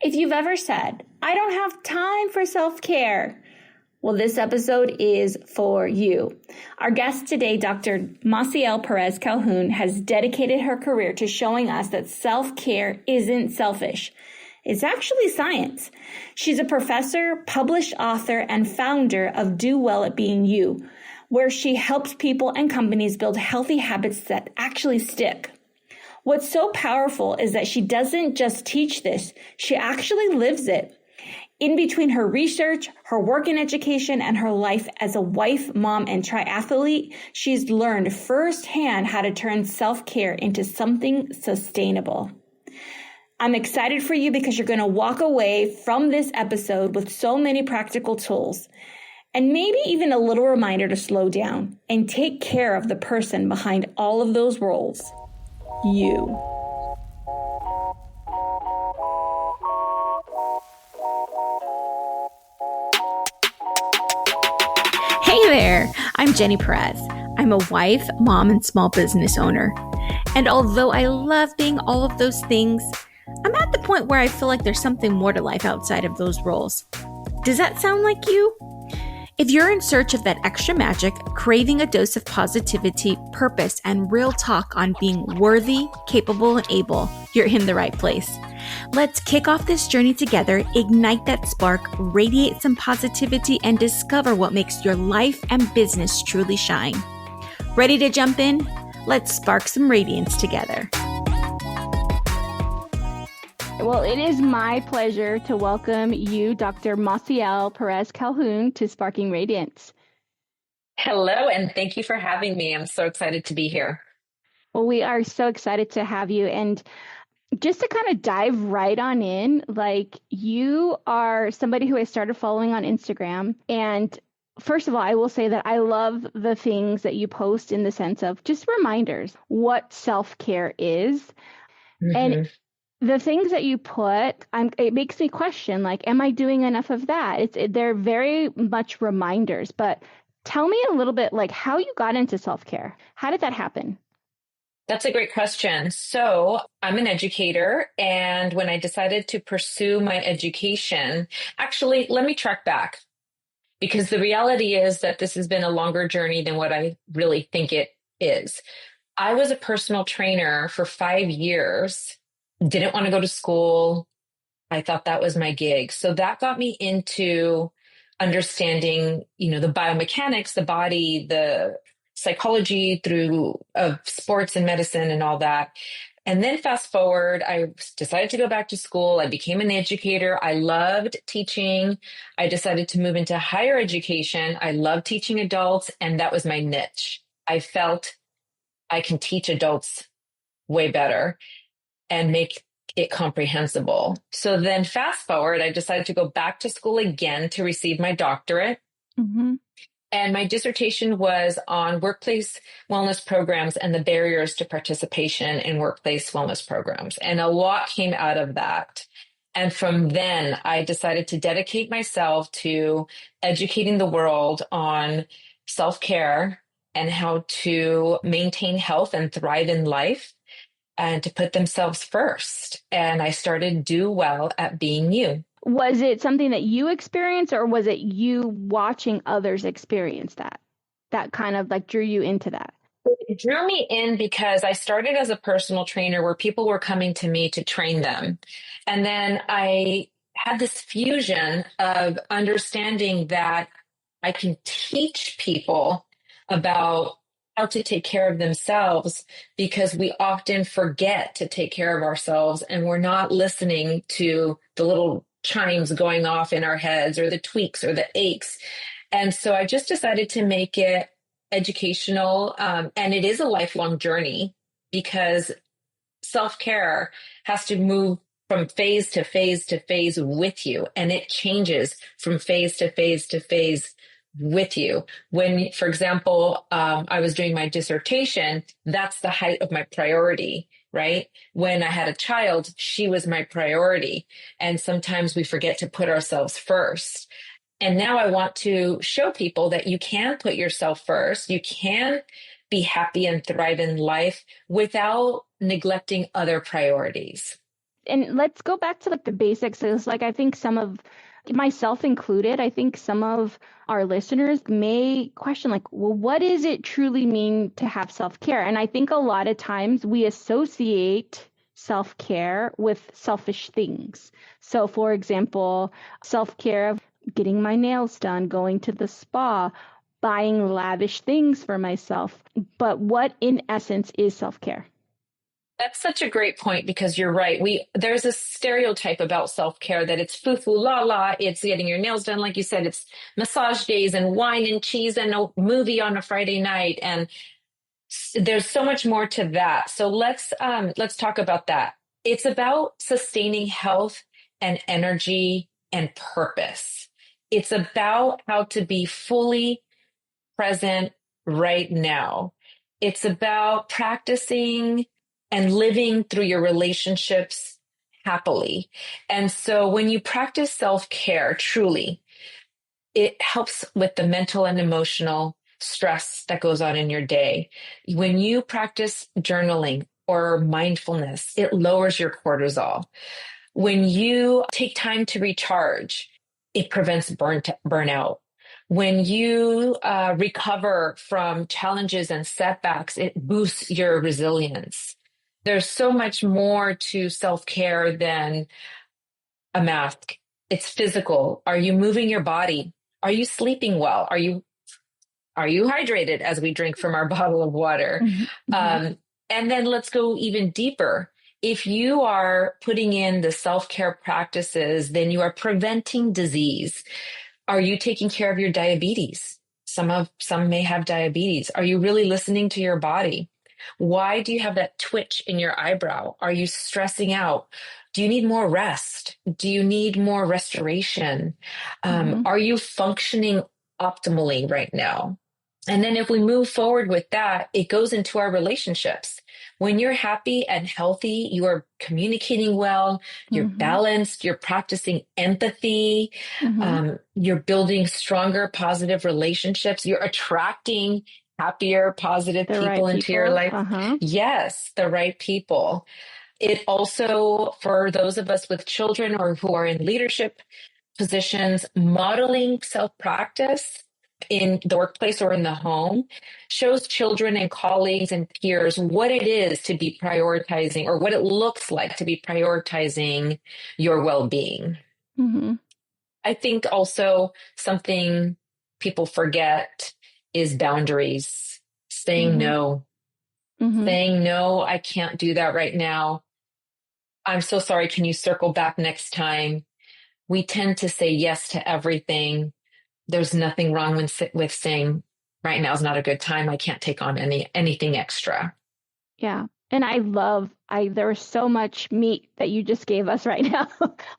If you've ever said, I don't have time for self-care, well, this episode is for you. Our guest today, Dr. Massiel Perez-Calhoon, has dedicated her career to showing us that self-care isn't selfish. It's actually science. She's a professor, published author, and founder of Do Well at Being You, where she helps people and companies build healthy habits that actually stick. What's so powerful is that she doesn't just teach this, she actually lives it. In between her research, her work in education, and her life as a wife, mom, and triathlete, she's learned firsthand how to turn self-care into something sustainable. I'm excited for you because you're going to walk away from this episode with so many practical tools and maybe even a little reminder to slow down and take care of the person behind all of those roles. You. Hey there, I'm Jenny Perez. I'm a wife, mom, and small business owner. And although I love being all of those things, I'm at the point where I feel like there's something more to life outside of those roles. Does that sound like you? If you're in search of that extra magic, craving a dose of positivity, purpose, and real talk on being worthy, capable, and able, you're in the right place. Let's kick off this journey together, ignite that spark, radiate some positivity, and discover what makes your life and business truly shine. Ready to jump in? Let's spark some radiance together. Well, it is my pleasure to welcome you, Dr. Massiel Perez-Calhoon, to Sparking Radiance. Hello, and thank you for having me. I'm so excited to be here. Well, we are so excited to have you. And just to kind of dive right on in, like you are somebody who I started following on Instagram. And first of all, I will say that I love the things that you post in the sense of just reminders what self-care is. Mm-hmm. And the things that you put, it makes me question, like, am I doing enough of that? They're very much reminders, but tell me a little bit, like, how you got into self-care. How did that happen? That's a great question. So I'm an educator, and when I decided to pursue my education, actually, let me track back, because the reality is that this has been a longer journey than what I really think it is. I was a personal trainer for 5 years. Didn't want to go to school. I thought that was my gig. So that got me into understanding, the biomechanics, the body, the psychology of sports and medicine and all that. And then fast forward, I decided to go back to school. I became an educator. I loved teaching. I decided to move into higher education. I love teaching adults, and that was my niche. I felt I can teach adults way better and make it comprehensible. So then fast forward, I decided to go back to school again to receive my doctorate. Mm-hmm. And my dissertation was on workplace wellness programs and the barriers to participation in workplace wellness programs. And a lot came out of that. And from then, I decided to dedicate myself to educating the world on self-care and how to maintain health and thrive in life, and to put themselves first. And I started Do Well at Being You. Was it something that you experienced, or was it you watching others experience that kind of like drew you into that? It drew me in because I started as a personal trainer where people were coming to me to train them. And then I had this fusion of understanding that I can teach people about how to take care of themselves, because we often forget to take care of ourselves, and we're not listening to the little chimes going off in our heads, or the tweaks or the aches. And so I just decided to make it educational. And it is a lifelong journey, because self-care has to move from phase to phase to phase with you. And it changes from phase to phase to phase with you. When, for example, I was doing my dissertation, that's the height of my priority, right? When I had a child, she was my priority. And sometimes we forget to put ourselves first. And now I want to show people that you can put yourself first. You can be happy and thrive in life without neglecting other priorities. And let's go back to like the basics. It's like I think some of myself included, I think some of our listeners may question like, well, what does it truly mean to have self-care? And I think a lot of times we associate self-care with selfish things. So for example, self-care of getting my nails done, going to the spa, buying lavish things for myself. But what in essence is self-care? That's such a great point because you're right. There's a stereotype about self-care that it's foo-foo la la, it's getting your nails done, like you said, it's massage days and wine and cheese and a movie on a Friday night, and there's so much more to that. So let's talk about that. It's about sustaining health and energy and purpose. It's about how to be fully present right now. It's about practicing and living through your relationships happily. And so when you practice self-care truly, it helps with the mental and emotional stress that goes on in your day. When you practice journaling or mindfulness, it lowers your cortisol. When you take time to recharge, it prevents burnout. When you recover from challenges and setbacks, it boosts your resilience. There's so much more to self-care than a mask. It's physical. Are you moving your body? Are you sleeping well? Are you hydrated as we drink from our bottle of water? And then let's go even deeper. If you are putting in the self-care practices, then you are preventing disease. Are you taking care of your diabetes? Some may have diabetes. Are you really listening to your body? Why do you have that twitch in your eyebrow? Are you stressing out? Do you need more rest? Do you need more restoration? Are you functioning optimally right now? And then if we move forward with that, it goes into our relationships. When you're happy and healthy, you are communicating well, you're balanced, you're practicing empathy, you're building stronger, positive relationships, you're attracting happier, positive people into your life. Yes, the right people. It also, for those of us with children or who are in leadership positions, modeling self-practice in the workplace or in the home shows children and colleagues and peers what it is to be prioritizing or what it looks like to be prioritizing your well-being. I think also something people forget is boundaries, saying no, saying no, I can't do that right now. I'm so sorry. Can you circle back next time? We tend to say yes to everything. There's nothing wrong with saying right now is not a good time. I can't take on anything extra. Yeah. And there was so much meat that you just gave us right now.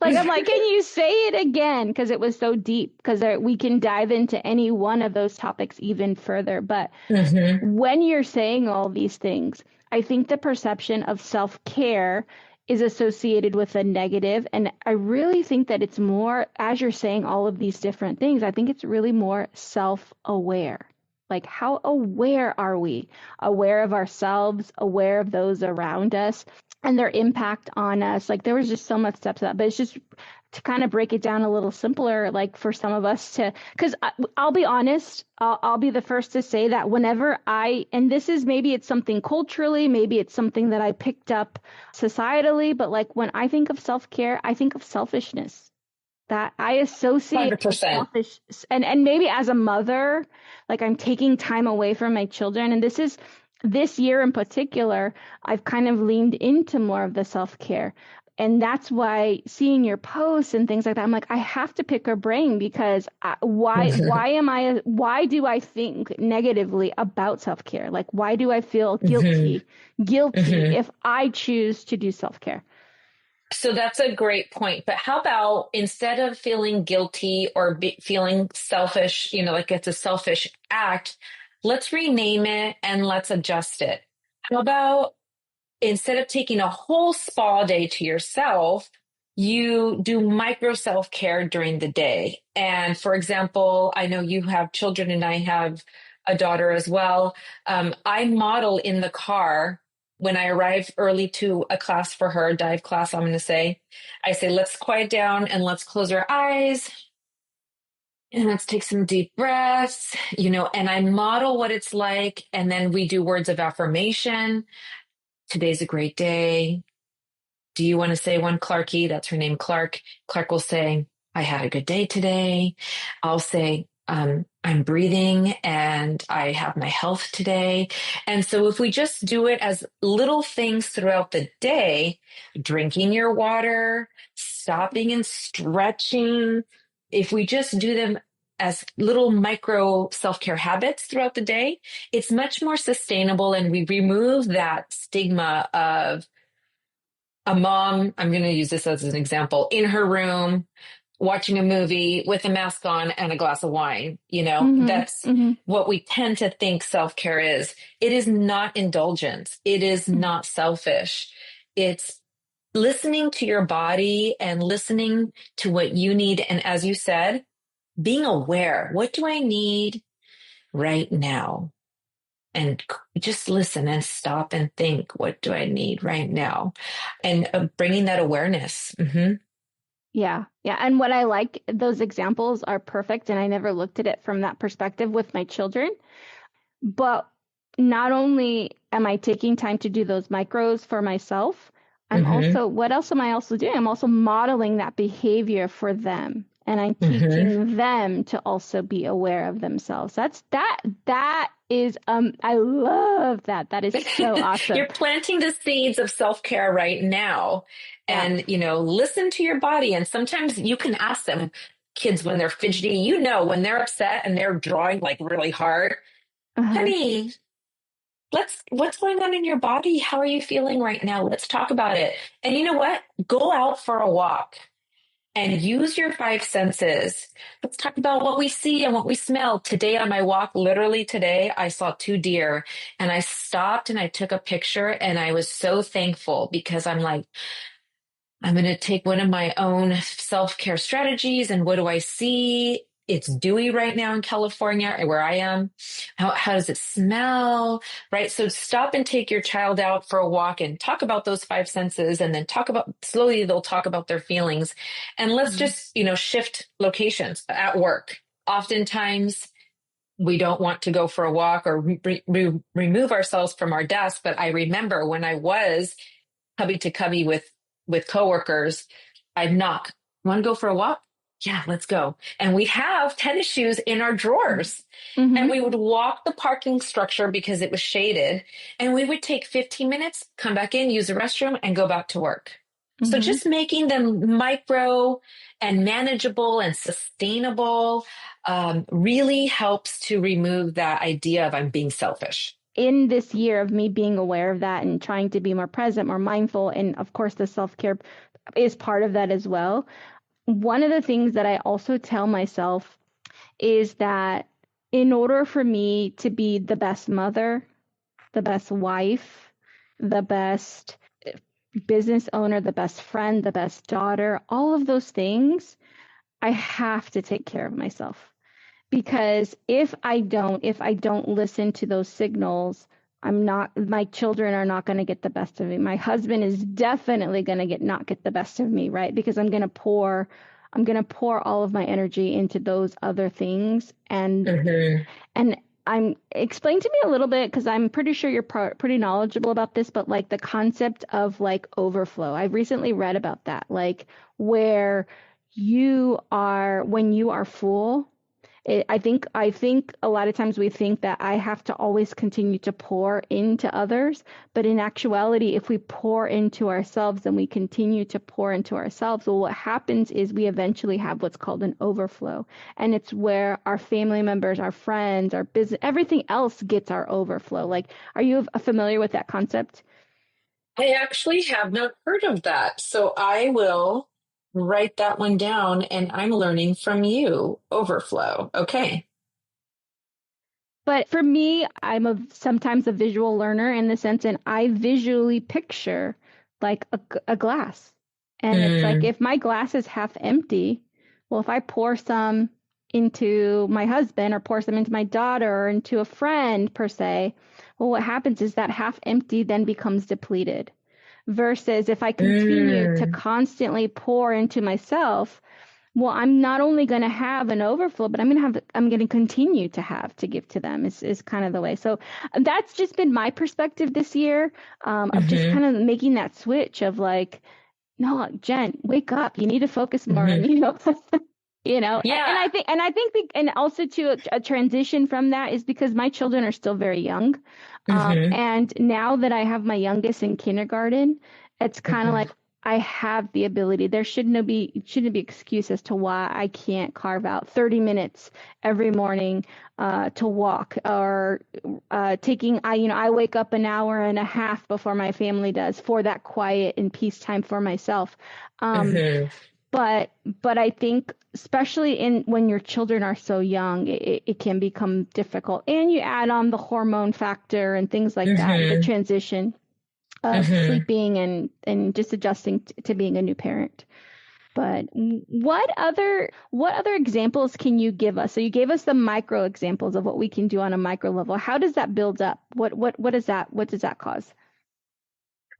Like, I'm like, can you say it again? Because it was so deep, because we can dive into any one of those topics even further. But when you're saying all these things, I think the perception of self-care is associated with a negative. And I really think that it's more, as you're saying all of these different things, I think it's really more self-aware. Like, how aware are we? Aware of ourselves, aware of those around us and their impact on us. Like, there was just so much steps to that, but it's just to kind of break it down a little simpler, like for some of us to, because I'll be honest, I'll be the first to say that whenever and this is, maybe it's something culturally, maybe it's something that I picked up societally, but like when I think of self-care, I think of selfishness. That I associate 100%. Selfish, and maybe as a mother, like I'm taking time away from my children. And this year in particular, I've kind of leaned into more of the self-care. And that's why seeing your posts and things like that, I'm like, I have to pick her brain, because why do I think negatively about self-care? Like, why do I feel guilty if I choose to do self-care? So that's a great point. But how about, instead of feeling guilty or feeling selfish, like it's a selfish act, let's rename it and let's adjust it. How about, instead of taking a whole spa day to yourself, you do micro self-care during the day? And for example, I know you have children and I have a daughter as well. I model in the car When I arrive early to a class for her, dive class, I'm going to say, I say, let's quiet down and let's close our eyes. And let's take some deep breaths, and I model what it's like. And then we do words of affirmation. Today's a great day. Do you want to say one, Clarky? That's her name, Clark. Clark will say, I had a good day today. I'll say, I'm breathing and I have my health today. And so if we just do it as little things throughout the day, drinking your water, stopping and stretching, if we just do them as little micro self-care habits throughout the day, it's much more sustainable, and we remove that stigma of a mom, I'm going to use this as an example, in her room, watching a movie with a mask on and a glass of wine. That's what we tend to think self-care is. It is not indulgence. It is not selfish. It's listening to your body and listening to what you need. And as you said, being aware. What do I need right now? And just listen and stop and think, what do I need right now? And bringing that awareness. Mm-hmm. Yeah. Yeah. And what I like, those examples are perfect. And I never looked at it from that perspective with my children. But not only am I taking time to do those micros for myself, what else am I also doing? I'm also modeling that behavior for them. And I'm teaching them to also be aware of themselves. That is, I love that. That is so awesome. You're planting the seeds of self-care right now. And, listen to your body. And sometimes you can ask them, kids, when they're fidgety, when they're upset and they're drawing like really hard, honey, what's going on in your body? How are you feeling right now? Let's talk about it. And you know what? Go out for a walk and use your five senses. Let's talk about what we see and what we smell. Today on my walk, literally today, I saw 2 deer and I stopped and I took a picture, and I was so thankful because I'm like, I'm going to take one of my own self-care strategies. And what do I see? It's dewy right now in California, where I am. How does it smell? Right. So stop and take your child out for a walk and talk about those 5 senses, and then slowly they'll talk about their feelings. And let's just, shift locations at work. Oftentimes we don't want to go for a walk or remove ourselves from our desk. But I remember when I was cubby to cubby with coworkers, I'd knock, want to go for a walk? Yeah, let's go. And we have tennis shoes in our drawers, and we would walk the parking structure because it was shaded, and we would take 15 minutes, come back in, use the restroom, and go back to work. So just making them micro and manageable and sustainable really helps to remove that idea of I'm being selfish. In this year of me being aware of that and trying to be more present, more mindful, and of course the self-care is part of that as well. One of the things that I also tell myself is that in order for me to be the best mother, the best wife, the best business owner, the best friend, the best daughter, all of those things, I have to take care of myself. Because if I don't listen to those signals, my children are not going to get the best of me. My husband is definitely going to not get the best of me, right? Because I'm going to pour all of my energy into those other things. And explain to me a little bit, because I'm pretty sure you're pretty knowledgeable about this, but like the concept of like overflow. I've recently read about that, like where when you are full. I think a lot of times we think that I have to always continue to pour into others, but in actuality, if we pour into ourselves and we continue to pour into ourselves, well, what happens is we eventually have what's called an overflow, and it's where our family members, our friends, our business, everything else gets our overflow. Like, are you familiar with that concept? I actually have not heard of that, so I will write that one down, and I'm learning from you. Overflow. Okay. But for me, I'm sometimes a visual learner in the sense, and I visually picture like a glass. And it's like, if my glass is half empty, well, if I pour some into my husband or pour some into my daughter or into a friend per se, Well, what happens is that half empty then becomes depleted. Versus if I continue to Mm, constantly pour into myself, well, I'm not only going to have an overflow, but I'm going to continue to have to give to them is kind of the way. So that's just been my perspective this year, of just mm-hmm, kind of making that switch of like, no, Jen, wake up. You need to focus more on, mm-hmm. and Yeah. and also to a transition from that is because my children are still very young. Mm-hmm, And now that I have my youngest in kindergarten, it's kind of mm-hmm, like I have the ability. There shouldn't be excuse as to why I can't carve out 30 minutes every morning to walk or taking. I wake up an hour and a half before my family does for that quiet and peace time for myself. Um, mm-hmm, but I think especially in when your children are so young, it can become difficult. And you add on the hormone factor and things like that, the mm-hmm, transition of mm-hmm. sleeping and just adjusting to being a new parent. But what other examples can you give us? So you gave us the micro examples of what we can do on a micro level. How does that build up? What is that? What does that cause?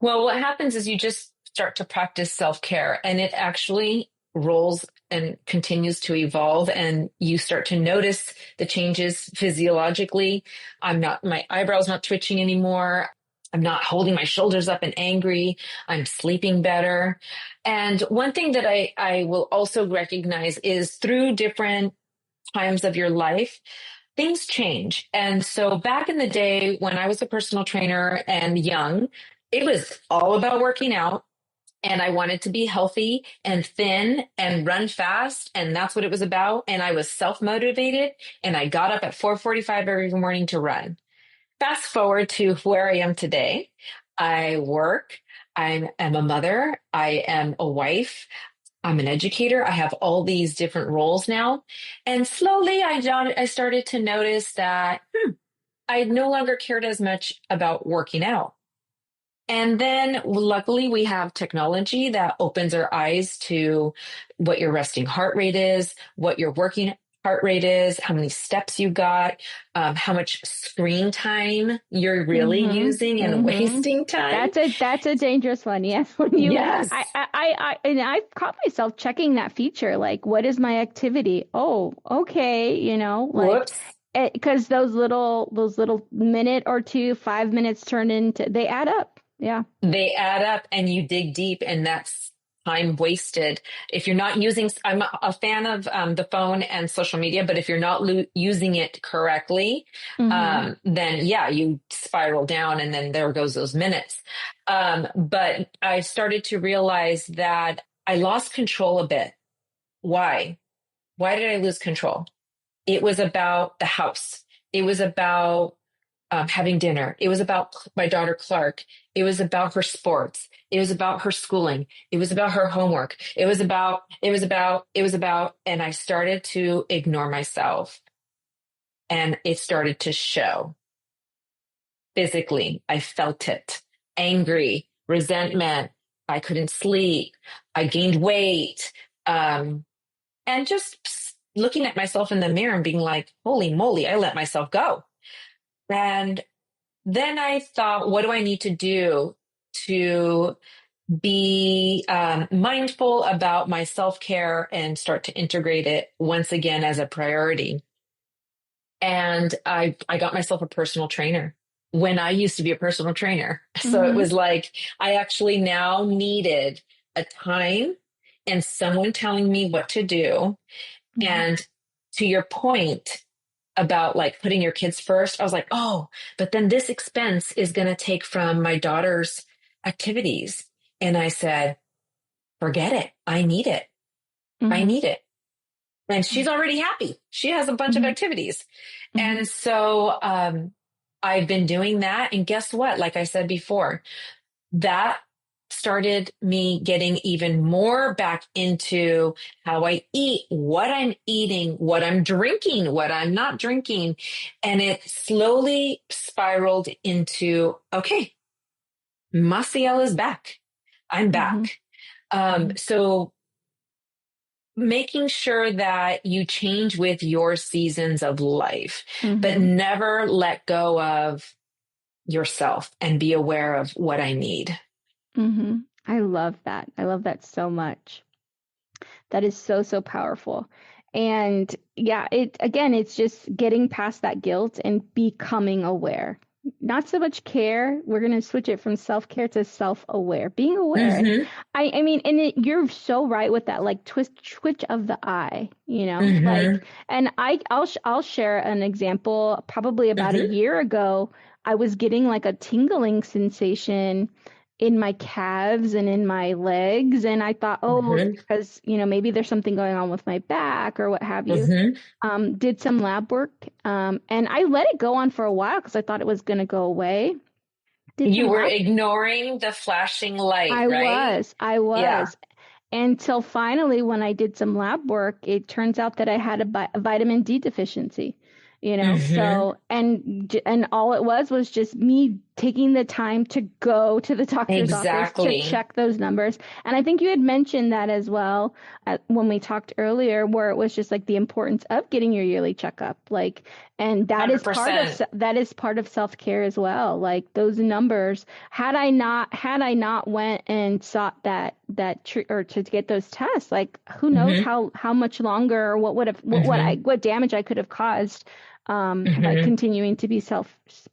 Well, what happens is you just start to practice self-care and it actually rolls and continues to evolve and you start to notice the changes physiologically. My eyebrows not twitching anymore. I'm not holding my shoulders up and angry. I'm sleeping better. And one thing that I will also recognize is through different times of your life, things change. And so back in the day when I was a personal trainer and young, it was all about working out. And I wanted to be healthy and thin and run fast. And that's what it was about. And I was self motivated and I got up at 4:45 every morning to run. Fast forward to where I am today. I work. I am a mother. I am a wife. I'm an educator. I have all these different roles now. And slowly I started to notice that I no longer cared as much about working out. And then luckily we have technology that opens our eyes to what your resting heart rate is, what your working heart rate is, how many steps you got, how much screen time you're really using and Mm-hmm. wasting time. That's a dangerous one. Yes, when you Yes. and I've caught myself checking that feature, like what is my activity? Oh, okay, like Whoops. because those little minute or two, 5 minutes turn into they add up. Yeah. They add up and you dig deep and that's time wasted. If you're not using, I'm a fan of the phone and social media, but if you're not using it correctly, Mm-hmm. then yeah, you spiral down and then there goes those minutes. But I started to realize that I lost control a bit. Why? Why did I lose control? It was about the house. It was about having dinner. It was about my daughter Clark. It was about her sports. It was about her schooling. It was about her homework. It was about, and I started to ignore myself and it started to show physically. I felt it, angry, resentment. I couldn't sleep. I gained weight. And just looking at myself in the mirror and being like, holy moly, I let myself go. And then I thought, what do I need to do to be mindful about my self care and start to integrate it once again as a priority? And I got myself a personal trainer when I used to be a personal trainer. So it Mm-hmm. was like I actually now needed a time and someone telling me what to do. Mm-hmm. And to your point, about like putting your kids first, I was like, oh, but then this expense is going to take from my daughter's activities. And I said, forget it. I need it. I Mm-hmm. need it. And she's already happy. She has a bunch of Mm-hmm. activities. Mm-hmm. And so I've been doing that. And guess what? Like I said before, that started me getting even more back into how I eat, what I'm eating, what I'm drinking, what I'm not drinking. And it slowly spiraled into, okay, Maciel is back. I'm Mm-hmm. back. So making sure that you change with your seasons of life, but Mm-hmm. never let go of yourself and be aware of what I need. Mm-hmm. I love that. I love that so much. That is so, so powerful. And yeah, it's just getting past that guilt and becoming aware. Not so much care. We're going to switch it from self-care to self-aware, being aware. And Mm-hmm. I mean, you're so right with that, like twitch of the eye, Mm-hmm. like, and I'll share an example. Probably about a Mm-hmm. year ago, I was getting like a tingling sensation in my calves and in my legs. And I thought, oh, Mm-hmm. because, maybe there's something going on with my back or what have you. Mm-hmm. Did some lab work. And I let it go on for a while because I thought it was going to go away. Did You some were lab. ignoring the flashing light, I right? was, I Yeah. was. Until finally, when I did some lab work, it turns out that I had a vitamin D deficiency, Mm-hmm. so, and all it was just me taking the time to go to the doctor's office to Exactly. check those numbers. And I think you had mentioned that as well when we talked earlier, where it was just like the importance of getting your yearly checkup, like, and that is part of self-care as well. Like those numbers, had I not went and sought or to get those tests, like who knows 100%. how much longer, or Mm-hmm. what damage I could have caused by Mm-hmm. continuing to be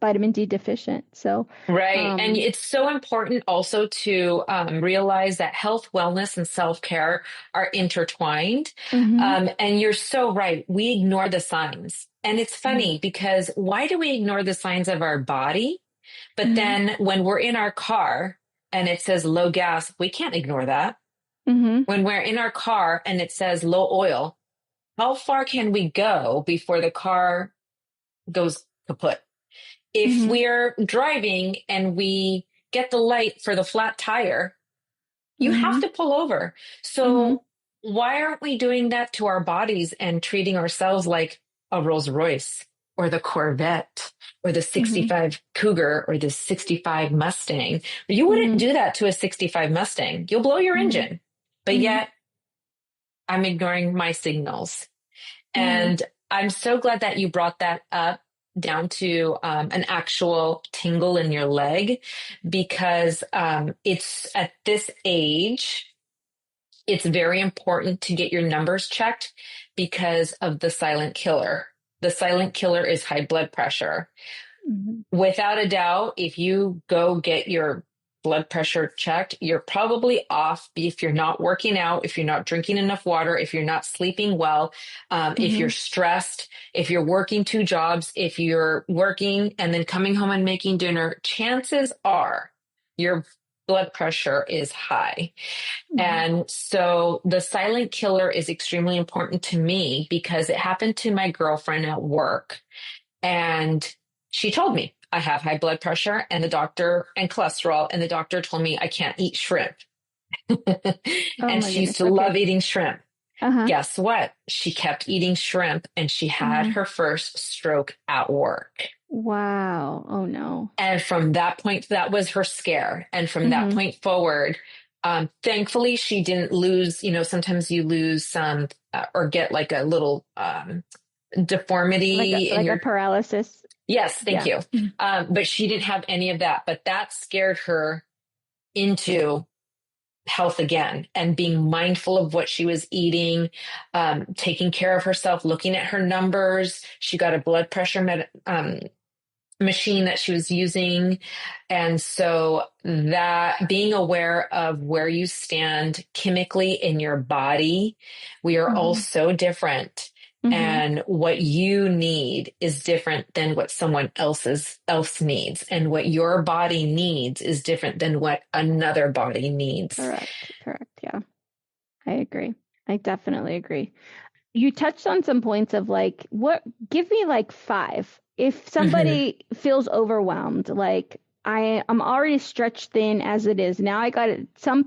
vitamin D deficient. So, Right. And um, it's so important also to realize that health, wellness, and self-care are intertwined. mhm, And you're so right. We ignore the signs. And it's mhm, funny because why do we ignore the signs of our body? But mhm, then when we're in our car and it says low gas, we can't ignore that. mhm, When we're in our car and it says low oil, how far can we go before the car goes kaput? If mhm, we're driving and we get the light for the flat tire, you have mhm, to pull over. mhm, So why aren't we doing that to our bodies and treating ourselves like a Rolls Royce or the Corvette or the mhm, 65 Cougar or the 65 Mustang? You wouldn't mhm, do that to a 65 Mustang. You'll blow your mhm, engine. But mhm, yet I'm ignoring my signals. mhm, And I'm so glad that you brought that up down to an actual tingle in your leg because it's at this age, it's very important to get your numbers checked because of the silent killer. The silent killer is high blood pressure. mhm, Without a doubt, if you go get your blood pressure checked, you're probably off if you're not working out, if you're not drinking enough water, if you're not sleeping well, if you're mhm, stressed, if you're working two jobs, if you're working and then coming home and making dinner, chances are your blood pressure is high. mhm, And so the silent killer is extremely important to me because it happened to my girlfriend at work. And she told me I have high blood pressure and cholesterol, and the doctor told me I can't eat shrimp. oh And my she used goodness. to love Okay. eating shrimp. Uh-huh. Guess what? She kept eating shrimp and she had Uh-huh. her first stroke at work. Wow. Oh no. And from that point, that was her scare. And from that Mhm. point forward, thankfully, she didn't lose, sometimes you lose some or get like a little Like a deformity in like a your. paralysis. Yes, thank Yeah. you. Mhm. But she didn't have any of that. But that scared her into health again and being mindful of what she was eating, taking care of herself, looking at her numbers. She got a blood pressure machine that she was using. And so that being aware of where you stand chemically in your body, we are all Mhm. so different. Mhm. And what you need is different than what someone else needs. And what your body needs is different than what another body needs. Correct. Correct. Yeah. I agree. I definitely agree. You touched on some points of like, give me like five. If Hmm. somebody feels overwhelmed, like I'm already stretched thin as it is. Now I got to, some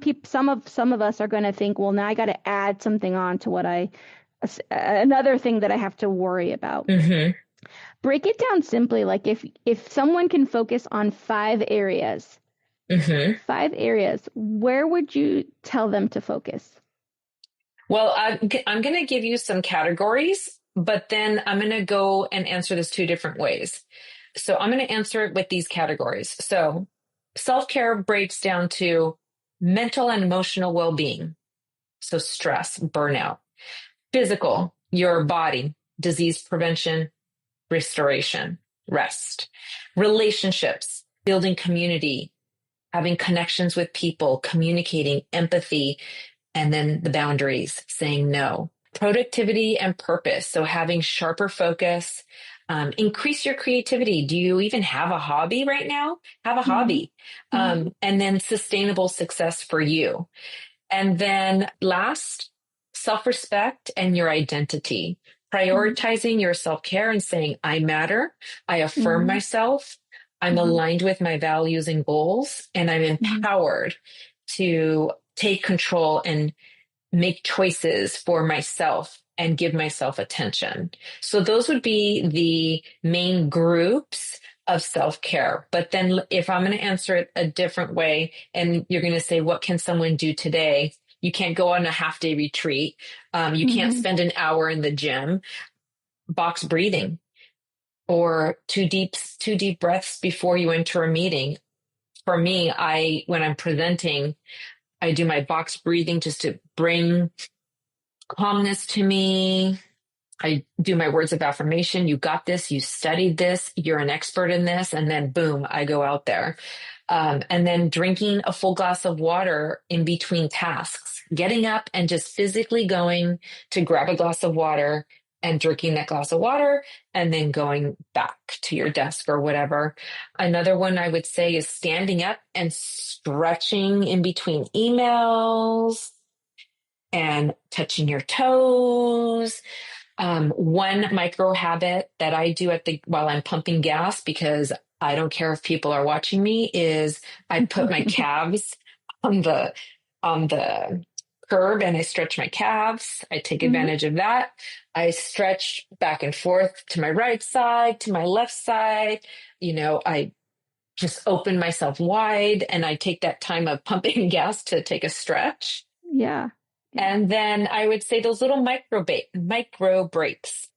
of us are going to think, well, now I got to add something on to another thing that I have to worry about. Hmm. Break it down simply. Like if someone can focus on Hmm. five areas, where would you tell them to focus? Well, I'm going to give you some categories, but then I'm going to go and answer this two different ways. So I'm going to answer it with these categories. So self-care breaks down to mental and emotional well-being. So stress, burnout, physical, your body, disease prevention, restoration, rest, relationships, building community, having connections with people, communicating, empathy, and then the boundaries, saying no. Productivity and purpose. So having sharper focus, increase your creativity. Do you even have a hobby right now? Have a hobby. And then sustainable success for you. And then last, self-respect and your identity. Prioritizing your self-care and saying, I matter. I affirm myself. I'm aligned with my values and goals, and I'm empowered to take control and make choices for myself and give myself attention. So those would be the main groups of self-care. But then if I'm going to answer it a different way, and you're going to say, what can someone do today? You can't go on a half-day retreat. You can't spend an hour in the gym. Box breathing or two deep breaths before you enter a meeting. For me, when I'm presenting, I do my box breathing just to bring calmness to me. I do my words of affirmation. You got this. You studied this. You're an expert in this. And then boom, I go out there. And then drinking a full glass of water in between tasks, getting up and just physically going to grab a glass of water and drinking that glass of water and then going back to your desk or whatever. Another one I would say is standing up and stretching in between emails and touching your toes. One micro habit that I do while I'm pumping gas, because I don't care if people are watching me, is I put my calves on the curb and I stretch my calves. I take advantage of that. I stretch back and forth to my right side, to my left side. I just open myself wide and I take that time of pumping gas to take a stretch. Yeah. And then I would say those little micro breaks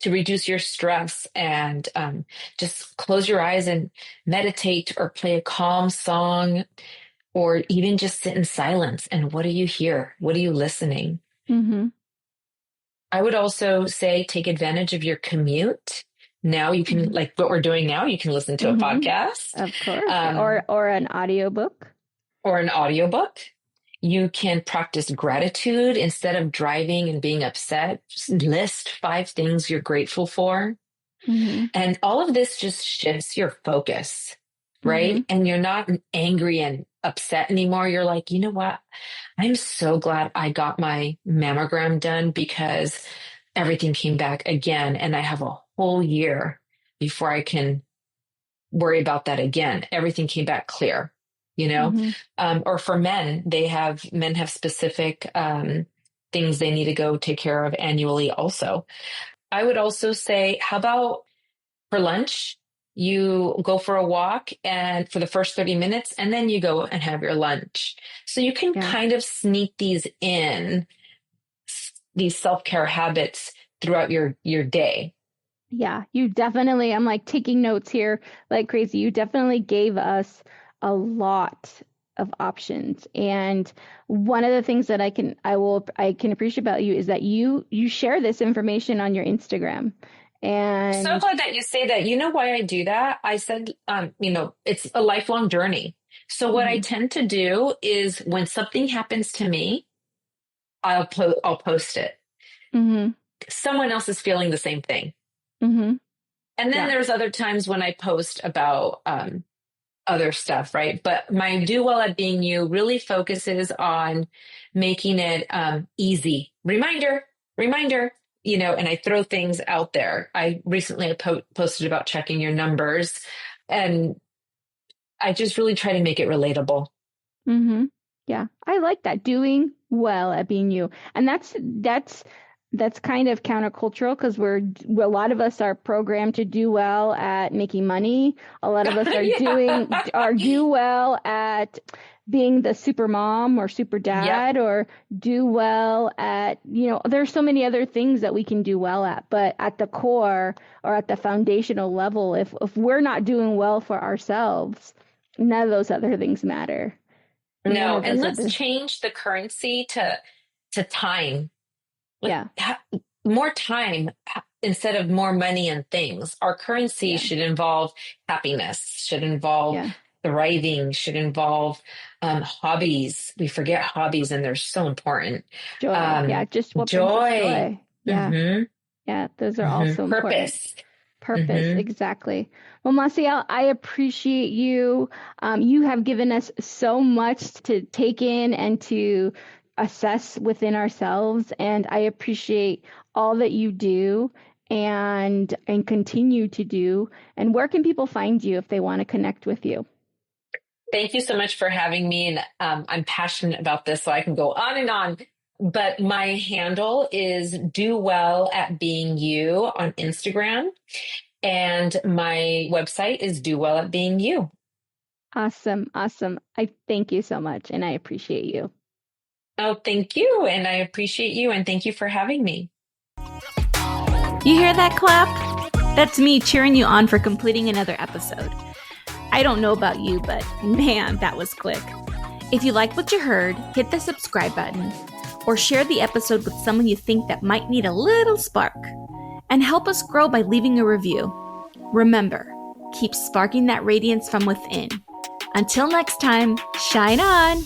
to reduce your stress, and just close your eyes and meditate or play a calm song, or even just sit in silence. And what do you hear? What are you listening? I would also say take advantage of your commute. Now you can, like what we're doing now, you can listen to a podcast. Of course. Or an audiobook. Or an audiobook. You can practice gratitude instead of driving and being upset. Just list 5 things you're grateful for. And all of this just shifts your focus, right? And you're not angry and upset anymore. You're like, you know what? I'm so glad I got my mammogram done, because everything came back again. And I have a whole year before I can worry about that again. Everything came back clear. Or for men have specific things they need to go take care of annually also. I would also say, how about for lunch, you go for a walk and for the first 30 minutes, and then you go and have your lunch. So you can kind of sneak these self-care habits throughout your day. Yeah, you definitely, I'm like taking notes here like crazy. You definitely gave us a lot of options. And one of the things that I can appreciate about you is that you share this information on your Instagram. And so glad that you say that. You know why I do that? I said, it's a lifelong journey. So what I tend to do is when something happens to me, I'll post it. Someone else is feeling the same thing. And then there's other times when I post about, other stuff, right? But my Do Well at Being You really focuses on making it easy. Reminder, and I throw things out there. I recently posted about checking your numbers, and I just really try to make it relatable. Yeah, I like that. Doing well at being you. And that's that's kind of countercultural because a lot of us are programmed to do well at making money. A lot of us are Yeah. do well at being the super mom or super Yep. dad, or do well at, there's so many other things that we can do well at. But at the core or at the foundational level, if we're not doing well for ourselves, none of those other things matter. None No, of and those let's other, change the currency to time. Like, yeah, more time instead of more money and things. Our currency yeah, should involve happiness, should involve yeah. thriving, should involve hobbies. We forget hobbies, and they're so important. Joy. Yeah. Um, Just what brings us Joy. joy. Yeah. Hmm. Yeah. Those are also important. Purpose. Purpose, Hmm. exactly. Well, Maciel, I appreciate you. You have given us so much to take in and to assess within ourselves, and I appreciate all that you do and continue to do. And where can people find you if they want to connect with you? Thank you so much for having me. And I'm passionate about this, so I can go on and on. But my handle is do well at being you on Instagram. And my website is do well at being you. Awesome, awesome. I thank you so much, and I appreciate you. Oh, thank you. And I appreciate you. And thank you for having me. You hear that clap? That's me cheering you on for completing another episode. I don't know about you, but man, that was quick. If you like what you heard, hit the subscribe button or share the episode with someone you think that might need a little spark. And help us grow by leaving a review. Remember, keep sparking that radiance from within. Until next time, shine on!